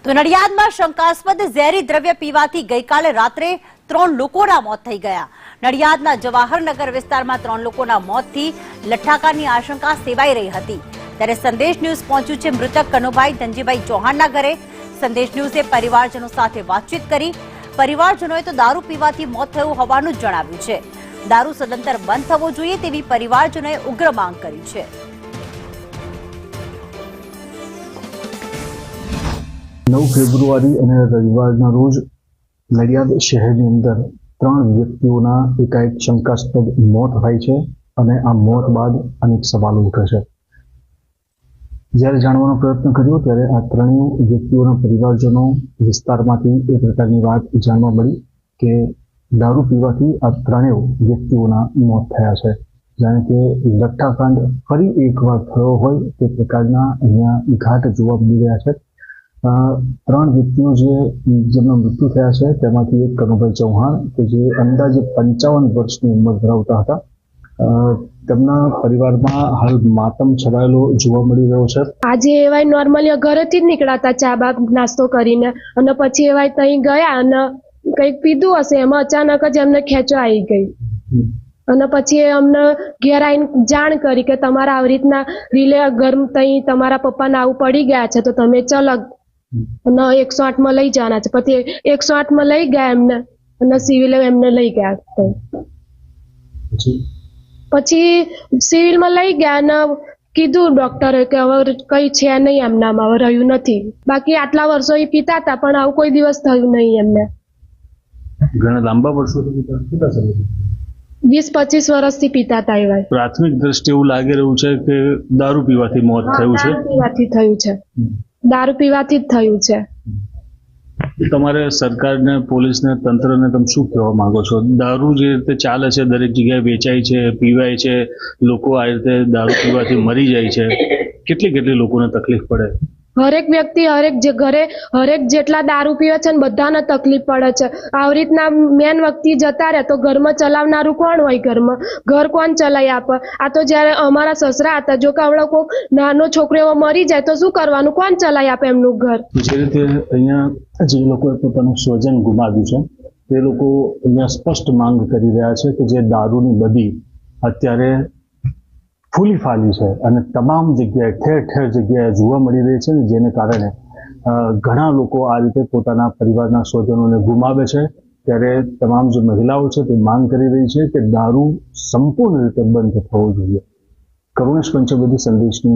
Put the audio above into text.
તો નડિયાદમાં શંકાસ્પદ ઝેરી દ્રવ્ય પીવાથી ગઈકાલે રાત્રે 3 લોકોના મોત થઈ ગયા। નડિયાદના જવાહરનગર વિસ્તારમાં 3 લોકોના મોતથી લઠ્ઠાકાની આશંકા સેવાઈ રહી હતી। ત્યારે સંદેશ ન્યૂઝ પહોંચ્યું છે મૃતક કનુભાઈ ધનજીભાઈ ચૌહાણના ઘરે। સંદેશ ન્યૂઝે પરિવારજનો સાથે વાતચીત કરી। પરિવારજનોએ તો દારૂ પીવાથી મોત થયું હોવાનું જણાવ્યું છે। દારૂ સદંતર બંધ થવો જોઈએ તેવી પરિવારજનોએ ઉગ્ર માંગ કરી છે। 9 ફેબ્રુઆરી અને રવિવારના રોજ નડિયાદ શહેરની અંદર 3 વ્યક્તિઓના એકાએક શંકાસ્પદ મોત થાય છે અને આ મોત બાદ અનેક સવાલો ઉઠે છે। જ્યારે જાણવાનો પ્રયત્ન કર્યો ત્યારે આ ત્રણેય વ્યક્તિઓના પરિવારજનો વિસ્તારમાંથી એ પ્રકારની વાત જાણવા મળી કે દારૂ પીવાથી આ ત્રણેય વ્યક્તિઓના મોત થયા છે। જાણે કે લઠ્ઠાકાંડ ફરી એકવાર થયો હોય તે પ્રકારના અહીંયા ઘાટ જોવા મળી રહ્યા છે। 3 વ્યક્તિઓ જેમના મૃત્યુ થયા છે તેમાંથી એક કનુભાઈ ચૌહાણ કે જે અંદાજે 55 વર્ષની ઉંમર ધરાવતા હતા। તેમના પરિવારમાં હાલ માતમ છવાયેલો જોવા મળી રહ્યો છે। આજે એવાય નોર્મલી ઘરેથી જ નીકળાતા ચા બા નાસ્તો કરીને અને પછી એવાય ત્યાં ગયા અને કંઈક પીધું હશે એમાં અચાનક જ એમને ખેંચો આવી ગઈ અને પછી અમને ઘેર આવીને જાણ કરી કે તમારા આવી રીતના રિલે ઘર ત્યાં તમારા પપ્પાને આવું પડી ગયા છે તો તમે ચલો અને 108 માં લઈ જવાના છે। પછી 108 માં લઈ ગયા એમને અને સિવિલે એમને લઈ ગયા। પછી સિવિલમાં લઈ ગયા અને કીધું ડોક્ટરે કે હવે કઈ છે નહીં એમનામાં, હવે રહ્યું નથી। બાકી આટલા વર્ષો એ પીતા હતા પણ આવું કોઈ દિવસ થયું નહીં એમને। ઘણા લાંબા વર્ષોથી પીતા છે, 20-25 વર્ષથી પીતા હતા। એવા પ્રાથમિક દ્રષ્ટિએ એવું લાગી રહ્યું છે કે દારૂ પીવાથી મોત થયું છે। પીવાથી થયું છે, દારૂ પીવાથી જ થયું છે। તમારે સરકારને, પોલીસને, તંત્રને તમે શું કહેવા માંગો છો? દારૂ જે રીતે ચાલે છે, દરેક જગ્યાએ વેચાય છે, પીવાય છે, લોકો આ રીતે દારૂ પીવાથી મરી જાય છે, કેટલી લોકોને તકલીફ પડે? હરેક વ્યક્તિ ઘરે હરેક જેટલા દારૂ પીવે છે ને બધાને તકલીફ પડે છે। આવી રીતના મેન વ્યક્તિ જતા રહે તો ઘરમાં ચલાવનારું કોણ હોય? ઘર કોણ ચલાવી આપે? આ તો જયારે અમારા સસરા હતા, જો કે આવડો કોઈક નાનો છોકરો એવો મરી જાય તો શું કરવાનું? કોણ ચલાવી આપે એમનું ઘર? જે રીતે અહીંયા જે લોકોએ પોતાનું સ્વજન ગુમાવ્યું છે તે લોકો અહીંયા સ્પષ્ટ માંગ કરી રહ્યા છે કે જે દારૂની બદી અત્યારે ફૂલી ફાલી છે અને તમામ જગ્યાએ ઠેર જગ્યાએ જોવા મળી રહી છે, જેને કારણે ઘણા લોકો આ રીતે પોતાના પરિવારના સ્વજનોને ગુમાવે છે। ત્યારે તમામ જે મહિલાઓ છે તે માંગ કરી રહી છે કે દારૂ સંપૂર્ણ રીતે બંધ થવો જોઈએ। કરુણેશ પંચવટી, સંદેશ ન્યૂઝ।